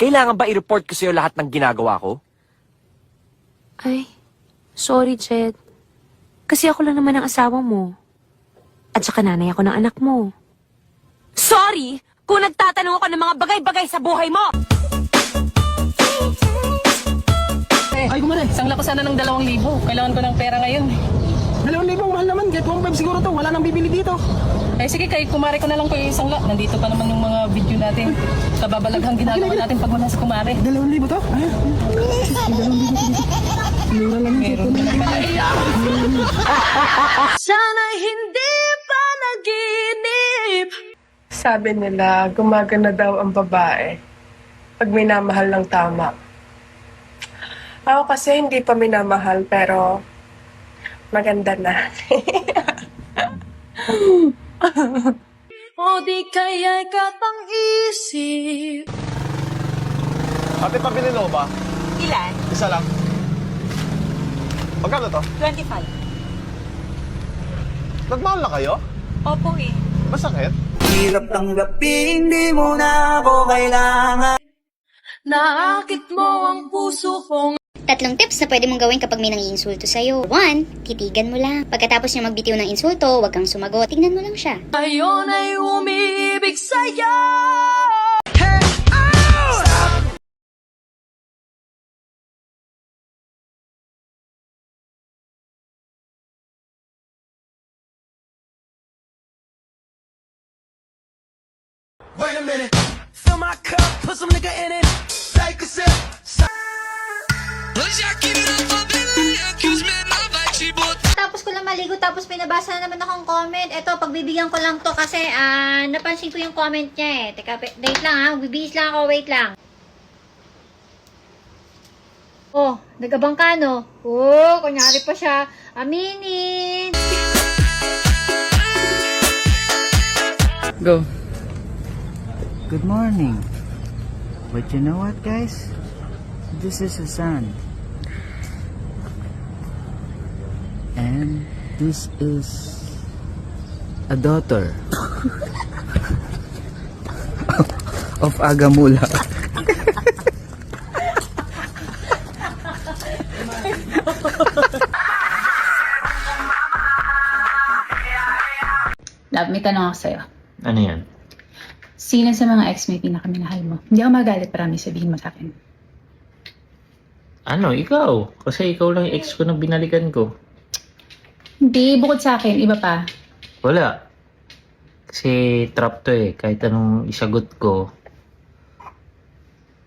Kailangan ba i-report ko sa'yo lahat ng ginagawa ko? Ay, sorry, Jed. Kasi ako lang naman ang asawa mo. At saka nanay ako ng anak mo. Sorry kung nagtatanong ako ng mga bagay-bagay sa buhay mo! Ay, gumana. Sangla ko sana ng 2,000. Kailangan ko ng pera ngayon. 2,000, mahal naman. Get 1,500 siguro to. Wala nang bibili dito. Ay, sige, kay kumare ko na lang kayo isang la. Nandito pa naman yung mga video natin. Kababalaghang ginagawa natin pag wala si kumare. 2,000 to? Ay, 2,000 dito. Mura lang yun. Meron na pala. Sana'y hindi pa naginip. Sabi nila, gumagana daw ang babae pag minamahal ng tama. Ako kasi hindi pa minamahal, pero maganda na. O di kaya'y kapang-isip. Ate, pabili mo ba? Ilan? Isa lang. Magkano to? 25. Nagmahal na kayo? Opo eh. Masakit? Hirap tanggapin, di mo na ako kailangan. Naakit mo ang puso kong 3 tips na pwede mong gawin kapag may nangiinsulto sa'yo. 1. Titigan mo lang. Pagkatapos niya magbitiw ng insulto, huwag kang sumagot. Tignan mo lang siya. ngayon ay umiibig sa'yo. Wait a minute, fill my cup, put some nigga in it, take a sip. Tapos ko lang maligo, tapos pinabasa na naman akong comment. Eto, pagbibigyan ko lang to kasi napansin ko yung comment niya eh. Teka, wait lang ha, magbibihis lang ako, wait lang. Oh, nagabang ka no? Oh, kunyari pa siya. Aminin! Go. Good morning. But you know what, guys? This is a son. And this is a daughter of Agamula. Love, may tanong ako sa'yo. Ano yan? Sino sa mga ex may pinakaminahal mo? Hindi ako magalit, promise, sabihin mo sa akin. Ano, ikaw? Kasi ikaw lang yung ex ko na binalikan ko. Hindi, bukod sa akin, iba pa. Wala. Kasi trap to eh. Kahit anong isagot ko,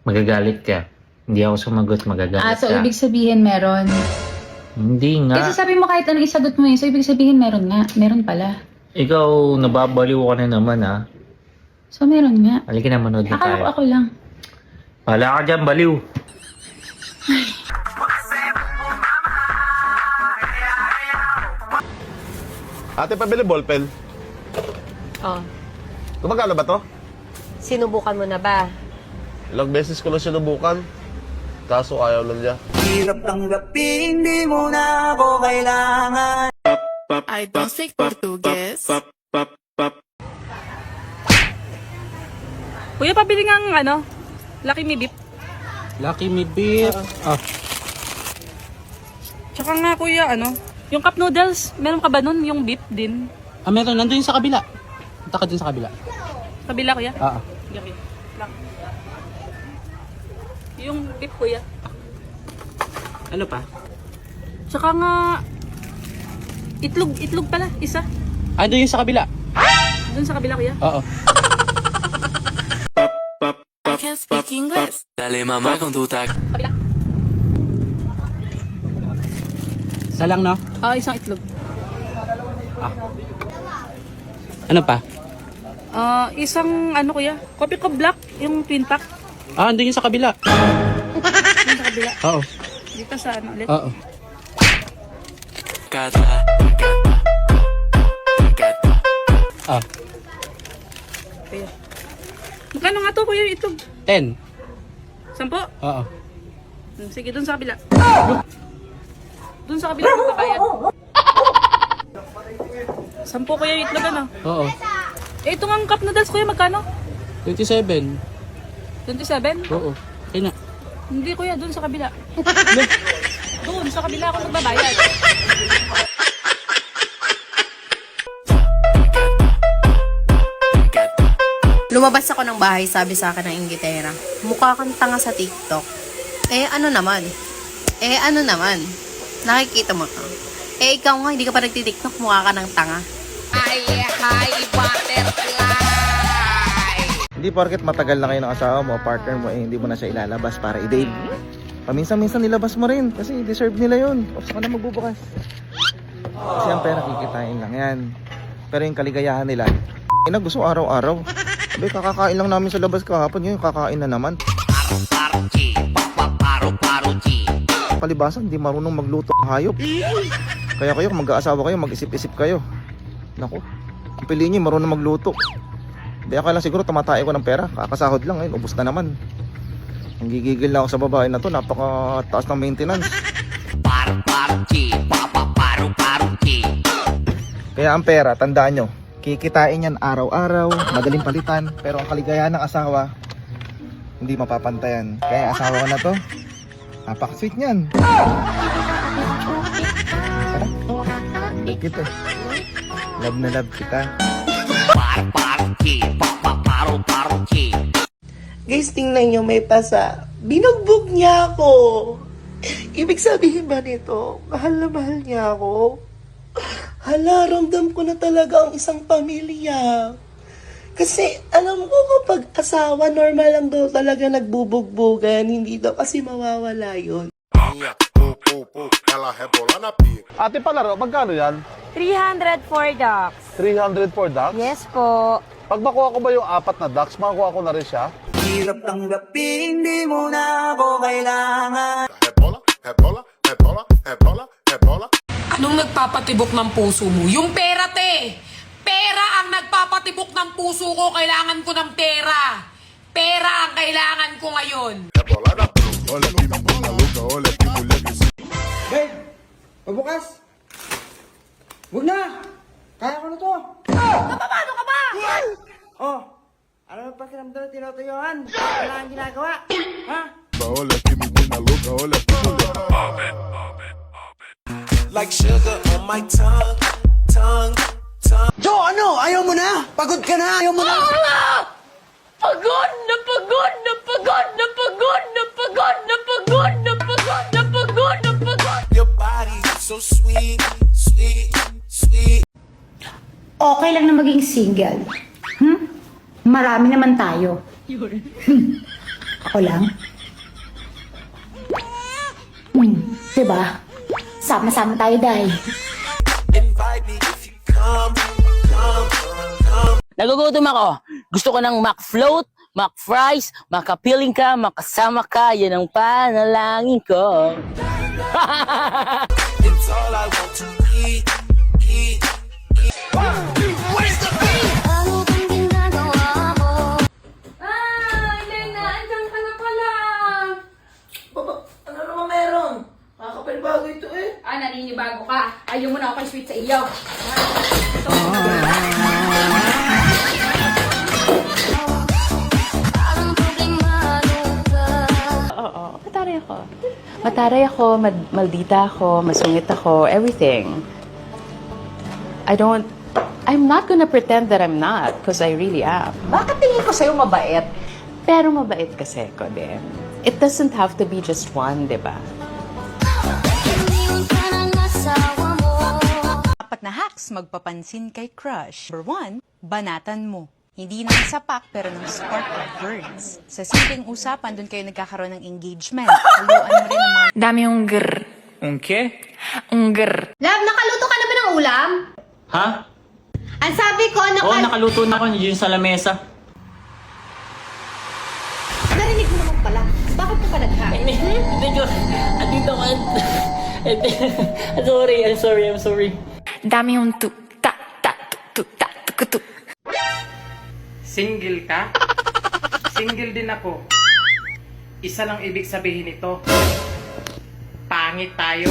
magagalit ka. Hindi ako sumagot, magagalit So ka. ibig sabihin meron. Hindi nga. Kasi sabi mo kahit anong isagot mo so ibig sabihin meron nga. Meron pala. Ikaw, nababaliw ka na naman ha. So meron nga. Halika na, manood na Akala ko tayo. ako lang. Wala ka dyan, baliw. Ate, pabili ballpen. Oh, Gumagana ba to? sinubukan mo na ba? Ilang beses ko na sinubukan. Kaso ayaw na niya. Hirap tanggapin, di mo na ako kailangan. I don't speak Portuguese. Kuya, pabili ng ano? Lucky Me Beef. Lucky Me Beef. Tsaka nga kuya, ano? Yung cup noodles, meron ka ba nun? Yung beef din? Meron. Nandun yung sa kabila. Punta ka dun sa kabila. Kabila kuya? Oo. Sige, kuya. Lang. Yung beef kuya. Ano pa? Tsaka nga, itlog pala, isa. Nandun yung sa kabila. Doon sa kabila kuya. Oo. I can't speak English. Kabila. Isa lang, no? Isang itlog. Ano pa? Isang ano kuya, coffee ko black, yung twin pack. Nandun yung sa kabila. Doon sa kabila. Oo. Dito sa ano ulit. Oo. Kuya. Magkano nga to kuya yung itlog? 10. 10? Oo. Sige, doon sa kabila. Doon sa kabila ng kabayan. 10 kuya yung itlog ano? Oo. Ito nga ang cup noodles kuya, magkano? 27. 27? Oo. Kaya na. Hindi kuya, doon sa kabila. Doon sa kabila ako magbabayad. Lumabas ako ng bahay, sabi sa akin ng inggitera. Mukha kang tanga sa TikTok. Ano naman? Nakikita mo ka. Ikaw nga, hindi ka pa nagtitiktok, mukha ka ng tanga. Hindi porket matagal na kayo ng asawa mo, partner mo, hindi mo na siya ilalabas para i-date. Paminsan-minsan nilabas mo rin kasi deserve nila yun. O saka na magbubukas. Kasi ang pera kikitain lang yan. Pero yung kaligayahan nila, gusto araw-araw. Sabi, kakakain lang namin sa labas kahapon, ngayon kakain na naman. Palibasan, hindi marunong magluto ng hayop. Kaya kayo, kung mag-aasawa kayo, mag-isip-isip kayo. Naku, ang piliin nyo, marunong magluto. Hindi ako lang siguro tumatay ko ng pera. Kakasahod lang, ngayon, ubos na naman. Ang gigigil na ako sa babae na to, napaka-taas ng maintenance. Kaya ang pera, tandaan nyo, kikitain yan araw-araw, madaling palitan, pero ang kaligayahan ng asawa, hindi mapapantayan. Kaya asawa ko na to, napaka-sweet niyan. Love kita. Love na love kita. Guys, tingnan nyo, may pasa. Binugbog niya ako. Ibig sabihin ba nito, mahal na mahal niya ako? Hala, ramdam ko na talaga ang isang pamilya. Kasi alam ko kapag asawa, normal lang daw talaga nagbubugbugan. Hindi daw kasi mawawala yun. Ate palaro, magkano yan? 304 ducks. 304 ducks? Yes po. Pag makuha ko ba yung 4 na ducks, makuha ko na rin siya? Hirap tanggapin, di mo na ako kailangan. Anong nagpapatibok ng puso mo? Yung pera, te! Pera ang nagpapatibok ng puso ko. Kailangan ko ng pera. Pera ang kailangan ko ngayon. Babe, pabukas. Huwag na. Kaya ko na to. Paano ka ba? Oh, ano ang pakiramdam na tinutuyuan? Wala kang ginagawa. Ha? Like sugar on my tongue. Jo, ano? Ayaw mo na? Pagod ka na? Ayaw mo na? Pagod na pagod na pagod na pagod na pagod na pagod na pagod na pagod na pagod. Your body so sweet, sweet, sweet. Okay lang na maging single. Marami naman tayo. Ako lang. Diba? Sama-sama tayo, Day. Invite me if you come. Nagugutom ako. Gusto ko ng McFloat, McFries, makapiling ka, makasama ka. Yan ang panalangin ko. It's all I want to eat. Where's the beat? Elena, andyan ka na pala. Ano naman meron? Kakapanibago ito eh. Naninibago ka. Ayaw mo na ako kay sweet sa iyo. Mataray ako, maldita ako, masungit ako, everything. I'm not gonna pretend that I'm not, because I really am. Bakit tingin ko sa'yo mabait? Pero mabait kasi ko din. It doesn't have to be just one, di ba? Apat na hacks magpapansin kay crush. Number 1, banatan mo. Hindi ng sapak pero ng spark of words. Sa simpleng usapan, doon kayo nagkakaroon ng engagement. Haluan mo rin ang mga... Dami yung grr. Okay? Grr. Love, nakaluto ka na ba ng ulam? Ha? Ang sabi ko, Oo, nakaluto na ako dyan sa lamesa. Narinig mo naman pala. Bakit ka pa naghain? Hindi ko. Andito ka. I'm sorry. Dami yung tu, ta, tu. Single ka? Single din ako. Isa lang ibig sabihin nito. Pangit tayo.